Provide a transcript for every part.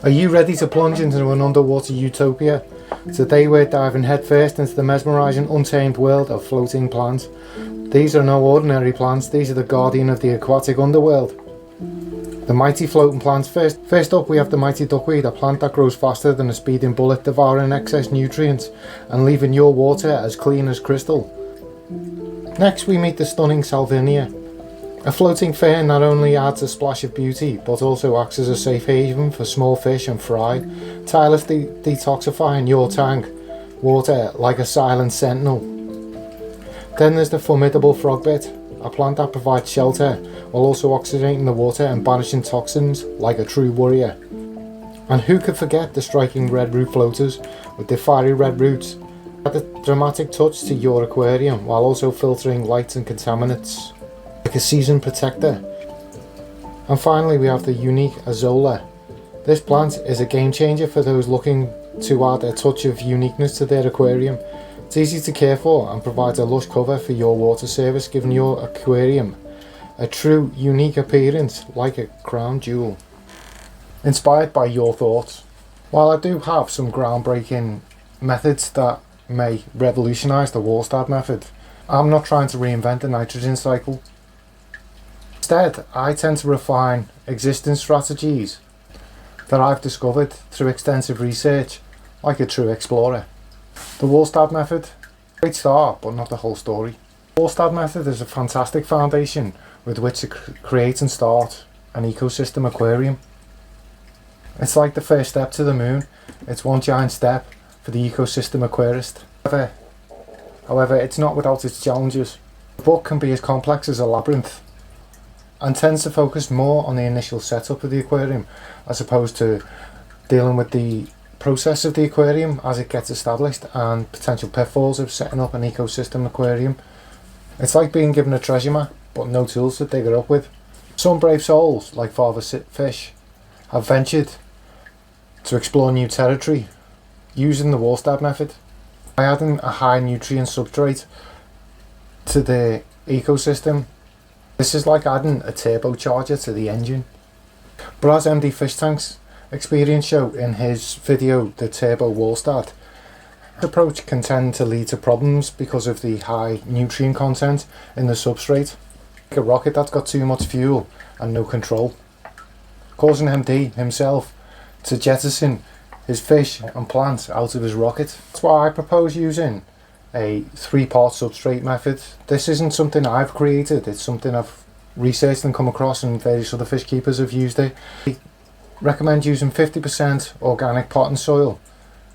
Are you ready to plunge into an underwater utopia? Today we're diving headfirst into the mesmerising untamed world of floating plants. These are no ordinary plants, these are the guardian of the aquatic underworld. The mighty floating plants. First up we have the mighty duckweed, a plant that grows faster than a speeding bullet, devouring excess nutrients and leaving your water as clean as crystal. Next we meet the stunning Salvinia. A floating fern not only adds a splash of beauty but also acts as a safe haven for small fish and fry, tirelessly detoxifying your tank water like a silent sentinel. Then there's the formidable Frogbit, a plant that provides shelter while also oxygenating the water and banishing toxins like a true warrior. And who could forget the striking red root floaters with their fiery red roots, add a dramatic touch to your aquarium while also filtering light and contaminants like a season protector. And finally we have the unique Azolla. This plant is a game changer for those looking to add a touch of uniqueness to their aquarium. It's easy to care for and provides a lush cover for your water service, giving your aquarium a true unique appearance like a crown jewel. Inspired by your thoughts. While I do have some groundbreaking methods that may revolutionise the Walstad method, I'm not trying to reinvent the nitrogen cycle. Instead, I tend to refine existing strategies that I've discovered through extensive research, like a true explorer. The Walstad method, great start but not the whole story. The Walstad method is a fantastic foundation with which to create and start an ecosystem aquarium. It's like the first step to the moon. It's one giant step for the ecosystem aquarist. However, it's not without its challenges. The book can be as complex as a labyrinth and tends to focus more on the initial setup of the aquarium as opposed to dealing with the process of the aquarium as it gets established and potential pitfalls of setting up an ecosystem aquarium. It's like being given a treasure map but no tools to dig it up with. Some brave souls, like Father Fish, have ventured to explore new territory using the Walstad method by adding a high nutrient substrate to the ecosystem. This is like adding a turbocharger to the engine. But as MD Fish Tank's experience showed in his video, The Turbo Walstad, this approach can tend to lead to problems because of the high nutrient content in the substrate. Like a rocket that's got too much fuel and no control, causing MD himself to jettison his fish and plants out of his rocket. That's why I propose using a 3-part substrate method. This isn't something I've created, it's something I've researched and come across, and various other fish keepers have used it. I recommend using 50% organic potting soil.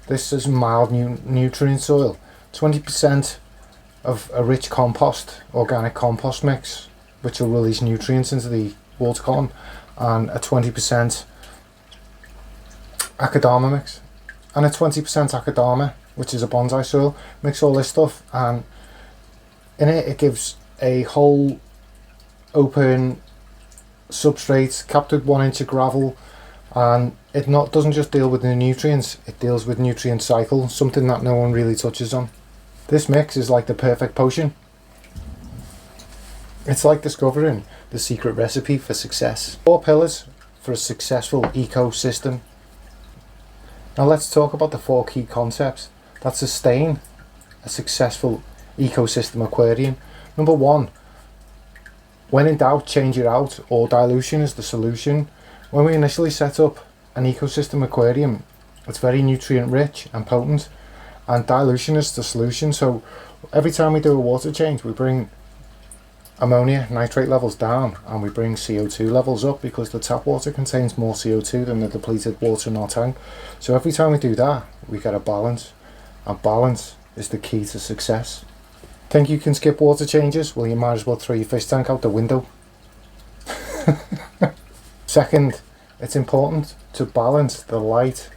This is mild nutrient soil, 20% of a rich compost, organic compost mix, which will release nutrients into the water column, and a 20% akadama mix, and a 20% akadama, which is a bonsai soil. Mix all this stuff, and in it gives a whole open substrate capped with 1 inch of gravel, and it doesn't just deal with the nutrients, it deals with nutrient cycle, something that no one really touches on. This mix is like the perfect potion. It's like discovering the secret recipe for success. 4 pillars for a successful ecosystem. Now let's talk about the 4 key concepts that sustain a successful ecosystem aquarium. Number 1, when in doubt, change it out, or dilution is the solution. When we initially set up an ecosystem aquarium, it's very nutrient rich and potent, and dilution is the solution. So every time we do a water change, we bring ammonia nitrate levels down and we bring CO2 levels up, because the tap water contains more CO2 than the depleted water in our tank. So every time we do that, we get a balance, and balance is the key to success. Think you can skip water changes? Well, you might as well throw your fish tank out the window. Second, it's important to balance the light,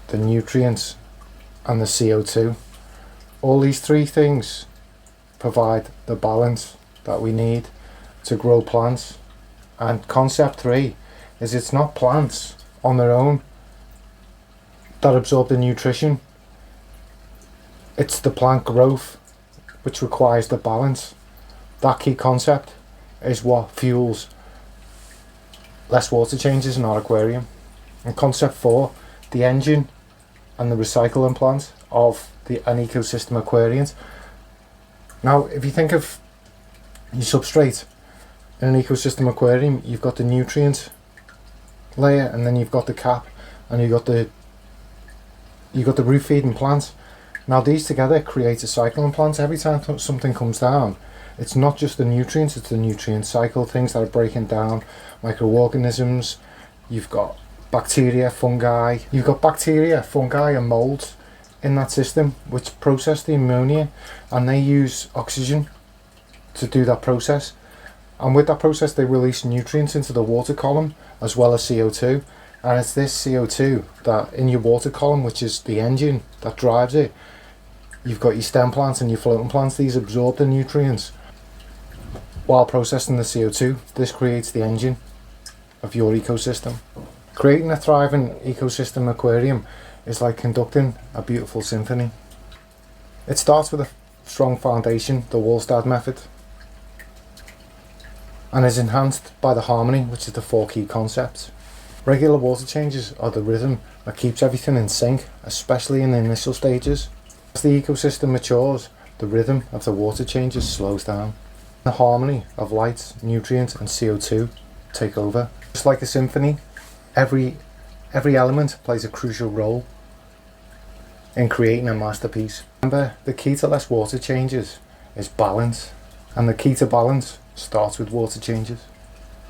the nutrients and the CO2. All these 3 things provide the balance that we need to grow plants. And concept 3 is it's not plants on their own that absorb the nutrition, it's the plant growth which requires the balance. That key concept is what fuels less water changes in our aquarium. And concept 4, the engine and the recycling plant of an ecosystem aquarium. Now, if you think of your substrate in an ecosystem aquarium, you've got the nutrient layer, and then you've got the cap, and you've got the root feeding plant. Now these together create a cycling plant. Every time something comes down, it's not just the nutrients, it's the nutrient cycle, things that are breaking down, microorganisms. You've got bacteria, fungi. You've got bacteria, fungi and molds in that system which process the ammonia, and they use oxygen to do that process. And with that process they release nutrients into the water column as well as CO2. And it's this CO2 that in your water column, which is the engine that drives it, you've got your stem plants and your floating plants. These absorb the nutrients while processing the CO2. This creates the engine of your ecosystem. Creating a thriving ecosystem aquarium is like conducting a beautiful symphony. It starts with a strong foundation, the Walstad method, and is enhanced by the harmony, which is the 4 key concepts. Regular water changes are the rhythm that keeps everything in sync, especially in the initial stages. As the ecosystem matures, the rhythm of the water changes slows down. The harmony of light, nutrients and CO2 take over. Just like a symphony, every element plays a crucial role in creating a masterpiece. Remember, the key to less water changes is balance, and the key to balance starts with water changes.